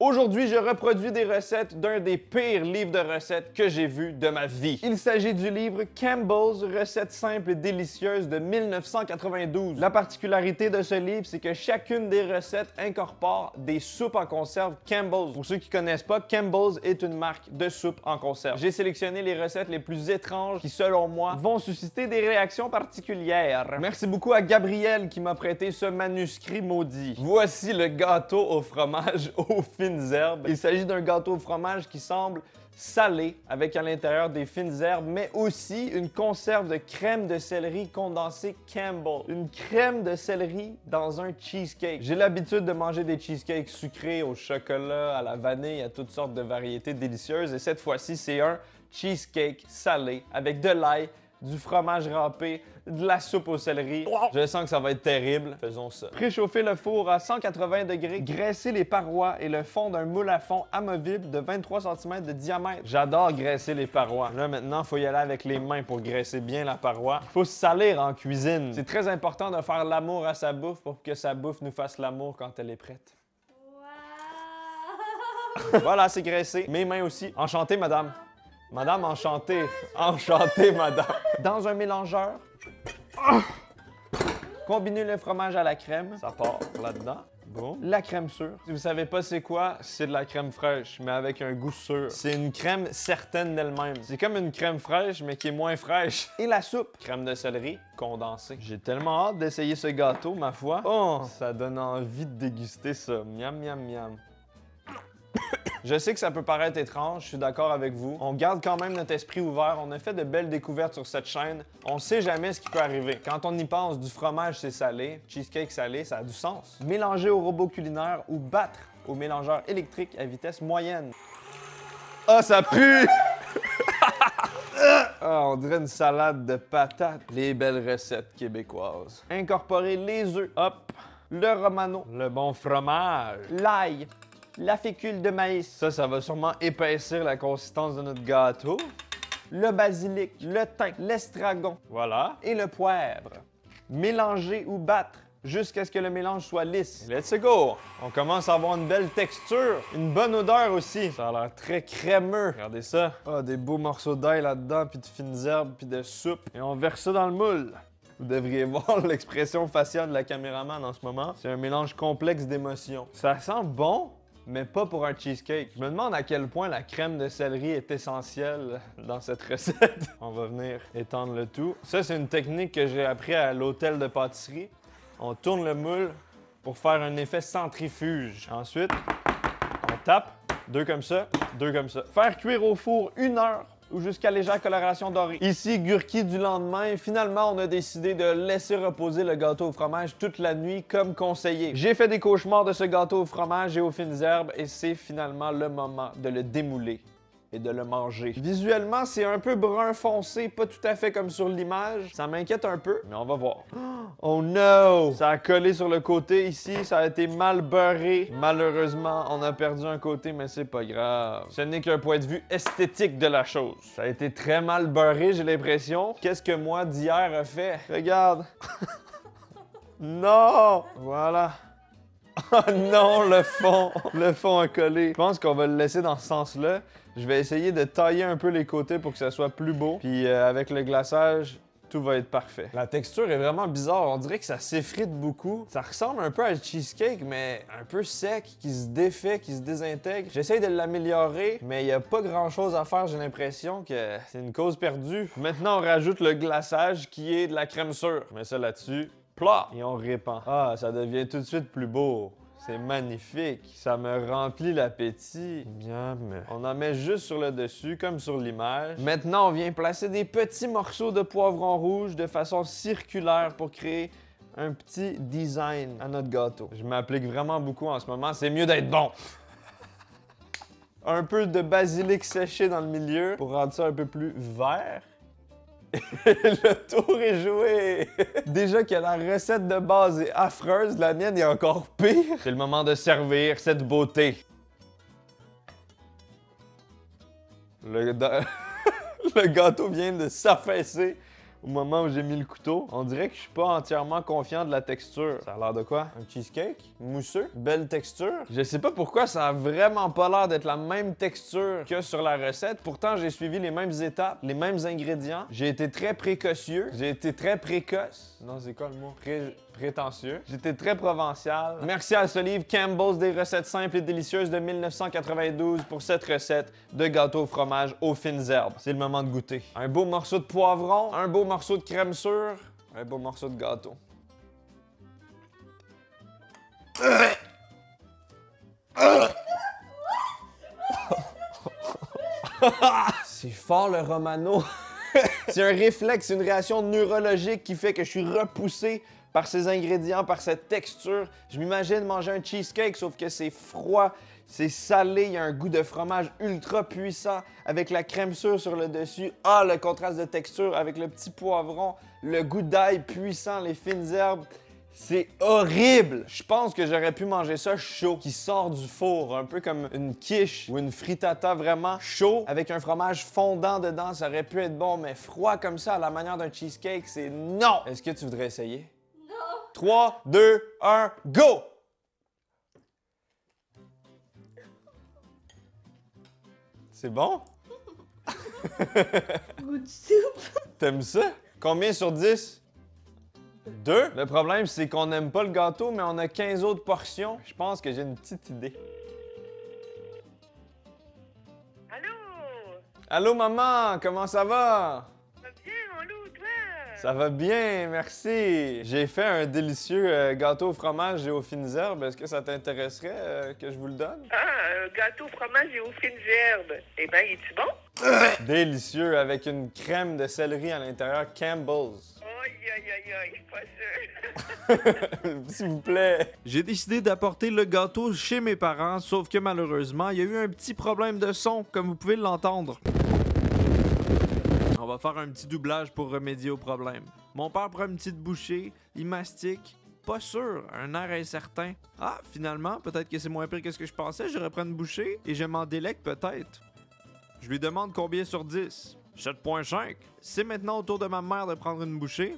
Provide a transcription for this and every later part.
Aujourd'hui, je reproduis des recettes d'un des pires livres de recettes que j'ai vus de ma vie. Il s'agit du livre Campbell's Recettes simples et délicieuses de 1992. La particularité de ce livre, c'est que chacune des recettes incorpore des soupes en conserve Campbell's. Pour ceux qui connaissent pas, Campbell's est une marque de soupe en conserve. J'ai sélectionné les recettes les plus étranges qui, selon moi, vont susciter des réactions particulières. Merci beaucoup à Gabriel qui m'a prêté ce manuscrit maudit. Voici le gâteau au fromage aux fines herbes. Il s'agit d'un gâteau au fromage qui semble salé, avec à l'intérieur des fines herbes, mais aussi une conserve de crème de céleri condensée Campbell. Une crème de céleri dans un cheesecake. J'ai l'habitude de manger des cheesecakes sucrés au chocolat, à la vanille, à toutes sortes de variétés délicieuses. Et cette fois-ci, c'est un cheesecake salé avec de l'ail, du fromage râpé, de la soupe au céleri. Je sens que ça va être terrible. Faisons ça. Préchauffer le four à 180 degrés, graisser les parois et le fond d'un moule à fond amovible de 23 cm de diamètre. J'adore graisser les parois. Là, maintenant, il faut y aller avec les mains pour graisser bien la paroi. Il faut se salir en cuisine. C'est très important de faire l'amour à sa bouffe pour que sa bouffe nous fasse l'amour quand elle est prête. Wow. Voilà, c'est graissé. Mes mains aussi. Enchanté, madame. Madame, enchantée. Enchantée, madame. Dans un mélangeur, combinez le fromage à la crème. Ça part là-dedans. Bon. La crème sûre. Si vous savez pas c'est quoi, c'est de la crème fraîche, mais avec un goût sûr. C'est une crème certaine d'elle-même. C'est comme une crème fraîche, mais qui est moins fraîche. Et la soupe. Crème de céleri condensée. J'ai tellement hâte d'essayer ce gâteau, ma foi. Oh, ça donne envie de déguster ça. Miam, miam, miam. Je sais que ça peut paraître étrange, je suis d'accord avec vous. On garde quand même notre esprit ouvert, on a fait de belles découvertes sur cette chaîne. On sait jamais ce qui peut arriver. Quand on y pense, du fromage c'est salé, cheesecake salé, ça a du sens. Mélanger au robot culinaire ou battre au mélangeur électrique à vitesse moyenne. Ah, ça pue! Ah, on dirait une salade de patates. Les belles recettes québécoises. Incorporer les œufs, hop, le romano, le bon fromage, l'ail, la fécule de maïs. Ça va sûrement épaissir la consistance de notre gâteau. Le basilic, le thym, l'estragon. Voilà. Et le poivre. Mélanger ou battre jusqu'à ce que le mélange soit lisse. Let's go! On commence à avoir une belle texture. Une bonne odeur aussi. Ça a l'air très crémeux. Regardez ça. Ah, des beaux morceaux d'ail là-dedans, puis de fines herbes, puis de soupe. Et on verse ça dans le moule. Vous devriez voir l'expression faciale de la caméraman en ce moment. C'est un mélange complexe d'émotions. Ça sent bon, mais pas pour un cheesecake. Je me demande à quel point la crème de céleri est essentielle dans cette recette. On va venir étendre le tout. Ça, c'est une technique que j'ai appris à l'hôtel de pâtisserie. On tourne le moule pour faire un effet centrifuge. Ensuite, on tape, deux comme ça, deux comme ça. Faire cuire au four 1 heure ou jusqu'à légère coloration dorée. Ici, Gurki du lendemain. Finalement, on a décidé de laisser reposer le gâteau au fromage toute la nuit comme conseillé. J'ai fait des cauchemars de ce gâteau au fromage et aux fines herbes et c'est finalement le moment de le démouler et de le manger. Visuellement, c'est un peu brun foncé, pas tout à fait comme sur l'image. Ça m'inquiète un peu, mais on va voir. Oh no! Ça a collé sur le côté ici, ça a été mal beurré. Malheureusement, on a perdu un côté, mais c'est pas grave. Ce n'est qu'un point de vue esthétique de la chose. Ça a été très mal beurré, j'ai l'impression. Qu'est-ce que moi d'hier a fait? Regarde! Non! Voilà. Oh non, le fond! Le fond a collé. Je pense qu'on va le laisser dans ce sens-là. Je vais essayer de tailler un peu les côtés pour que ça soit plus beau. Puis avec le glaçage, tout va être parfait. La texture est vraiment bizarre. On dirait que ça s'effrite beaucoup. Ça ressemble un peu à un cheesecake, mais un peu sec, qui se défait, qui se désintègre. J'essaye de l'améliorer, mais il n'y a pas grand-chose à faire. J'ai l'impression que c'est une cause perdue. Maintenant, on rajoute le glaçage qui est de la crème sûre. Je mets ça là-dessus. Plat! Et on répand. Ah, ça devient tout de suite plus beau. C'est magnifique. Ça me remplit l'appétit. Bien, mais... On en met juste sur le dessus, comme sur l'image. Maintenant, on vient placer des petits morceaux de poivron rouge de façon circulaire pour créer un petit design à notre gâteau. Je m'applique vraiment beaucoup en ce moment. C'est mieux d'être bon. Un peu de basilic séché dans le milieu pour rendre ça un peu plus vert. Le tour est joué! Déjà que la recette de base est affreuse, la mienne est encore pire. C'est le moment de servir cette beauté. Le gâteau vient de s'affaisser au moment où j'ai mis le couteau. On dirait que je suis pas entièrement confiant de la texture. Ça a l'air de quoi? Un cheesecake? Mousseux? Belle texture? Je sais pas pourquoi ça a vraiment pas l'air d'être la même texture que sur la recette. Pourtant, j'ai suivi les mêmes étapes, les mêmes ingrédients. J'ai été très précautieux. J'ai été très précoce. Non, c'est quoi le mot? Prétentieux. J'étais très provincial. Merci à ce livre Campbell's des recettes simples et délicieuses de 1992 pour cette recette de gâteau au fromage aux fines herbes. C'est le moment de goûter. Un beau morceau de poivron, un beau morceau de crème sûre, un beau morceau de gâteau. C'est fort le Romano. C'est un réflexe, une réaction neurologique qui fait que je suis repoussé par ces ingrédients, par cette texture. Je m'imagine manger un cheesecake, sauf que c'est froid, c'est salé, il y a un goût de fromage ultra puissant avec la crème sûre sur le dessus. Ah, le contraste de texture avec le petit poivron, le goût d'ail puissant, les fines herbes. C'est horrible! Je pense que j'aurais pu manger ça chaud, qui sort du four, un peu comme une quiche ou une frittata vraiment chaud, avec un fromage fondant dedans, ça aurait pu être bon, mais froid comme ça, à la manière d'un cheesecake, c'est non! Est-ce que tu voudrais essayer? Non! 3, 2, 1, go! C'est bon? Goût de soupe! T'aimes ça? Combien sur 10? 2. Le problème, c'est qu'on n'aime pas le gâteau, mais on a 15 autres portions. Je pense que j'ai une petite idée. Allô? Allô, maman! Comment ça va? Ça va bien, mon loup, toi? Ça va bien, merci. J'ai fait un délicieux gâteau au fromage et aux fines herbes. Est-ce que ça t'intéresserait que je vous le donne? Ah, un gâteau au fromage et aux fines herbes. Eh bien, est-tu bon? Délicieux, avec une crème de céleri à l'intérieur, Campbell's. Aïe, aïe, aïe, aïe, pas sûr. S'il vous plaît. J'ai décidé d'apporter le gâteau chez mes parents, sauf que malheureusement, il y a eu un petit problème de son, comme vous pouvez l'entendre. On va faire un petit doublage pour remédier au problème. Mon père prend une petite bouchée, il mastique. Pas sûr, un air incertain. Ah, finalement, peut-être que c'est moins pire que ce que je pensais, je reprends une bouchée et je m'en délecte peut-être. Je lui demande combien sur 10. 7.5. C'est maintenant au tour de ma mère de prendre une bouchée.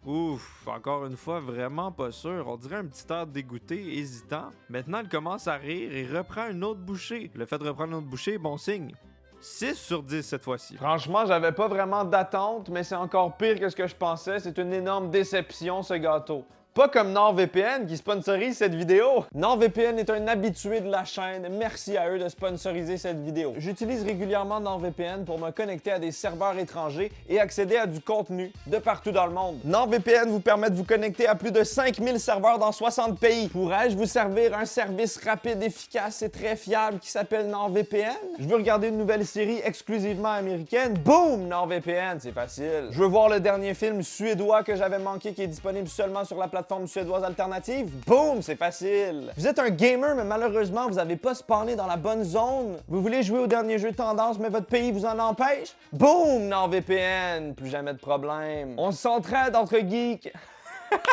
Ouf, encore une fois, vraiment pas sûr. On dirait un petit air dégoûté, hésitant. Maintenant, elle commence à rire et reprend une autre bouchée. Le fait de reprendre une autre bouchée est bon signe. 6 sur 10 cette fois-ci. Franchement, j'avais pas vraiment d'attente, mais c'est encore pire que ce que je pensais. C'est une énorme déception, ce gâteau. Pas comme NordVPN qui sponsorise cette vidéo. NordVPN est un habitué de la chaîne. Merci à eux de sponsoriser cette vidéo. J'utilise régulièrement NordVPN pour me connecter à des serveurs étrangers et accéder à du contenu de partout dans le monde. NordVPN vous permet de vous connecter à plus de 5000 serveurs dans 60 pays. Pourrais-je vous servir un service rapide, efficace et très fiable qui s'appelle NordVPN? Je veux regarder une nouvelle série exclusivement américaine? Boum! NordVPN, c'est facile. Je veux voir le dernier film suédois que j'avais manqué qui est disponible seulement sur la plateforme suédoise alternative? Boum, c'est facile. Vous êtes un gamer, mais malheureusement, vous n'avez pas spawné dans la bonne zone. Vous voulez jouer au dernier jeu tendance, mais votre pays vous en empêche? Boum, NordVPN. Plus jamais de problème. On s'entraide entre geeks.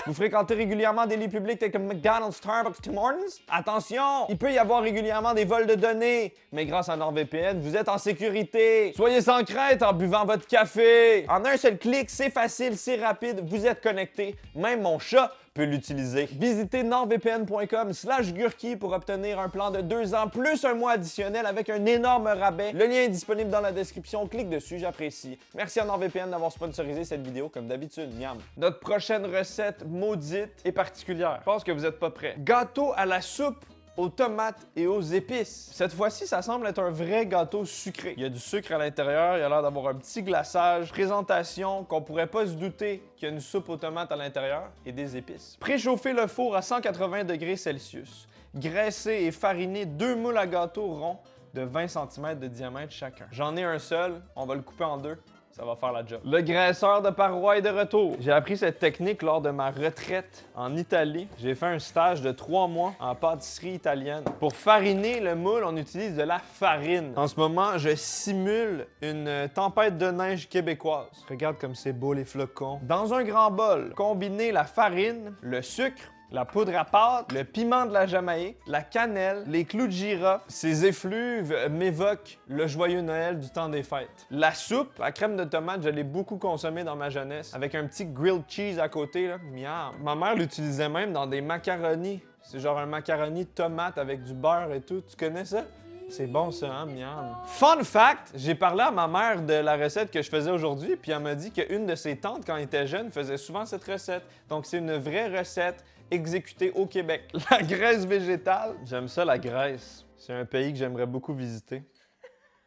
Vous fréquentez régulièrement des lieux publics tels que McDonald's, Starbucks, Tim Hortons? Attention! Il peut y avoir régulièrement des vols de données, mais grâce à NordVPN, vous êtes en sécurité. Soyez sans crainte en buvant votre café. En un seul clic, c'est facile, c'est rapide, vous êtes connecté. Même mon chat peut l'utiliser. Visitez nordvpn.com/Gurki pour obtenir un plan de 2 ans plus un mois additionnel avec un énorme rabais. Le lien est disponible dans la description. Clique dessus, j'apprécie. Merci à NordVPN d'avoir sponsorisé cette vidéo comme d'habitude. Miam. Notre prochaine recette maudite et particulière. Je pense que vous n'êtes pas prêts. Gâteau à la soupe aux tomates et aux épices. Cette fois-ci, ça semble être un vrai gâteau sucré. Il y a du sucre à l'intérieur, il a l'air d'avoir un petit glaçage, présentation qu'on pourrait pas se douter qu'il y a une soupe aux tomates à l'intérieur et des épices. Préchauffez le four à 180 degrés Celsius. Graissez et farinez 2 moules à gâteau ronds de 20 cm de diamètre chacun. J'en ai un seul, on va le couper en 2. Ça va faire la job. Le graisseur de parois est de retour. J'ai appris cette technique lors de ma retraite en Italie. J'ai fait un stage de 3 mois en pâtisserie italienne. Pour fariner le moule, on utilise de la farine. En ce moment, je simule une tempête de neige québécoise. Regarde comme c'est beau les flocons. Dans un grand bol, combinez la farine, le sucre, la poudre à pâte, le piment de la Jamaïque, la cannelle, les clous de girofle. Ces effluves m'évoquent le joyeux Noël du temps des fêtes. La soupe, la crème de tomate, je l'ai beaucoup consommée dans ma jeunesse, avec un petit grilled cheese à côté, là. Miam. Ma mère l'utilisait même dans des macaronis. C'est genre un macaroni tomate avec du beurre et tout. Tu connais ça? C'est bon ça, hein, miam. Fun fact, j'ai parlé à ma mère de la recette que je faisais aujourd'hui, puis elle m'a dit qu'une de ses tantes, quand elle était jeune, faisait souvent cette recette. Donc c'est une vraie recette exécutée au Québec. La graisse végétale, j'aime ça la Grèce. C'est un pays que j'aimerais beaucoup visiter.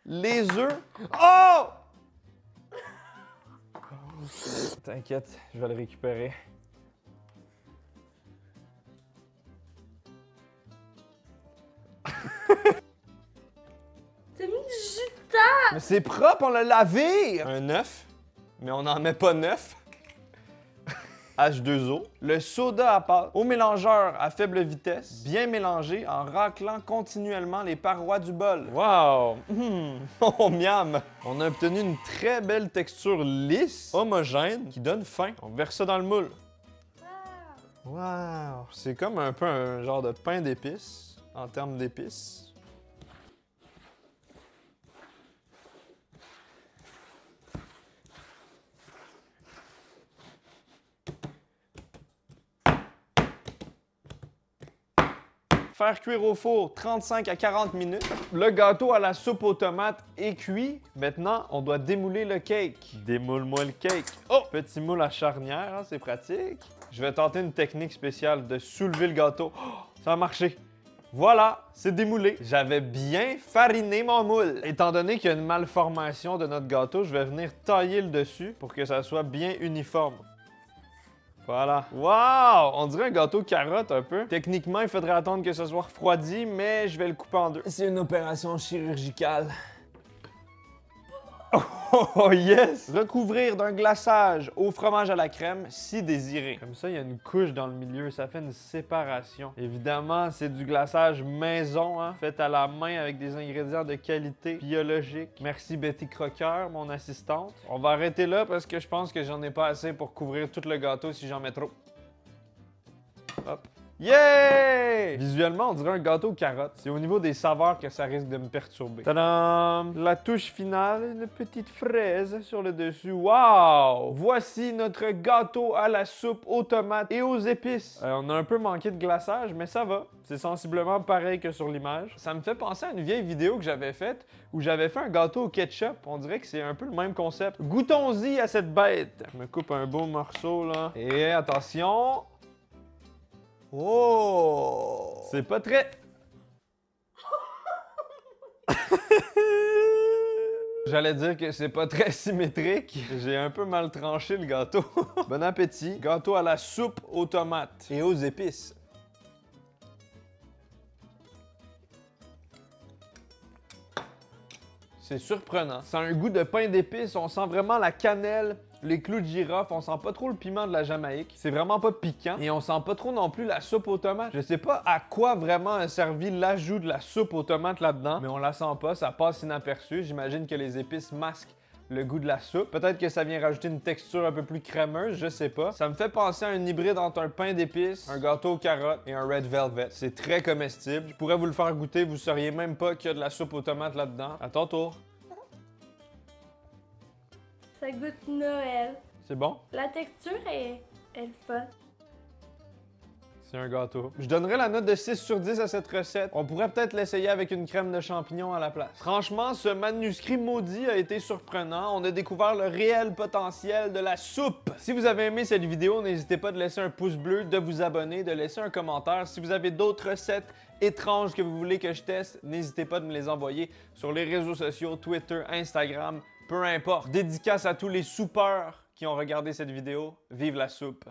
Les œufs. Oh! T'inquiète, je vais le récupérer. T'as mis du jus de table! Mais c'est propre, on l'a lavé! Un œuf, mais on n'en met pas neuf. H2O. Le soda à pâte au mélangeur à faible vitesse, bien mélangé en raclant continuellement les parois du bol. Wow! Oh miam! On a obtenu une très belle texture lisse, homogène, qui donne faim. On verse ça dans le moule. Wow! C'est comme un peu un genre de pain d'épices, en termes d'épices. Faire cuire au four 35 à 40 minutes. Le gâteau à la soupe aux tomates est cuit. Maintenant, on doit démouler le cake. Démoule-moi le cake. Oh! Petit moule à charnière, hein, c'est pratique. Je vais tenter une technique spéciale de soulever le gâteau. Oh, ça a marché. Voilà, c'est démoulé. J'avais bien fariné mon moule. Étant donné qu'il y a une malformation de notre gâteau, je vais venir tailler le dessus pour que ça soit bien uniforme. Voilà. Wow! On dirait un gâteau carotte un peu. Techniquement, il faudrait attendre que ce soit refroidi, mais je vais le couper en deux. C'est une opération chirurgicale. Oh yes! Recouvrir d'un glaçage au fromage à la crème, si désiré. Comme ça, il y a une couche dans le milieu, ça fait une séparation. Évidemment, c'est du glaçage maison, hein, fait à la main avec des ingrédients de qualité biologique. Merci Betty Crocker, mon assistante. On va arrêter là parce que je pense que j'en ai pas assez pour couvrir tout le gâteau si j'en mets trop. Hop. Yeah! Visuellement, on dirait un gâteau aux carottes. C'est au niveau des saveurs que ça risque de me perturber. Tadam! La touche finale, une petite fraise sur le dessus. Wow! Voici notre gâteau à la soupe aux tomates et aux épices. On a un peu manqué de glaçage, mais ça va. C'est sensiblement pareil que sur l'image. Ça me fait penser à une vieille vidéo que j'avais faite où j'avais fait un gâteau au ketchup. On dirait que c'est un peu le même concept. Goûtons-y à cette bête. Je me coupe un beau morceau, là. Et attention... Oh! C'est pas très... J'allais dire que c'est pas très symétrique. J'ai un peu mal tranché le gâteau. Bon appétit. Gâteau à la soupe aux tomates et aux épices. C'est surprenant. Ça a un goût de pain d'épices. On sent vraiment la cannelle, les clous de girofle. On sent pas trop le piment de la Jamaïque. C'est vraiment pas piquant. Et on sent pas trop non plus la soupe aux tomates. Je sais pas à quoi vraiment a servi l'ajout de la soupe aux tomates là-dedans, mais on la sent pas. Ça passe inaperçu. J'imagine que les épices masquent le goût de la soupe. Peut-être que ça vient rajouter une texture un peu plus crémeuse, je sais pas. Ça me fait penser à un hybride entre un pain d'épices, un gâteau aux carottes et un red velvet. C'est très comestible. Je pourrais vous le faire goûter, vous sauriez même pas qu'il y a de la soupe aux tomates là-dedans. À ton tour. Ça goûte Noël. C'est bon? La texture est fun. C'est un gâteau. Je donnerais la note de 6 sur 10 à cette recette. On pourrait peut-être l'essayer avec une crème de champignons à la place. Franchement, ce manuscrit maudit a été surprenant. On a découvert le réel potentiel de la soupe. Si vous avez aimé cette vidéo, n'hésitez pas de laisser un pouce bleu, de vous abonner, de laisser un commentaire. Si vous avez d'autres recettes étranges que vous voulez que je teste, n'hésitez pas de me les envoyer sur les réseaux sociaux, Twitter, Instagram, peu importe. Dédicace à tous les soupeurs qui ont regardé cette vidéo. Vive la soupe!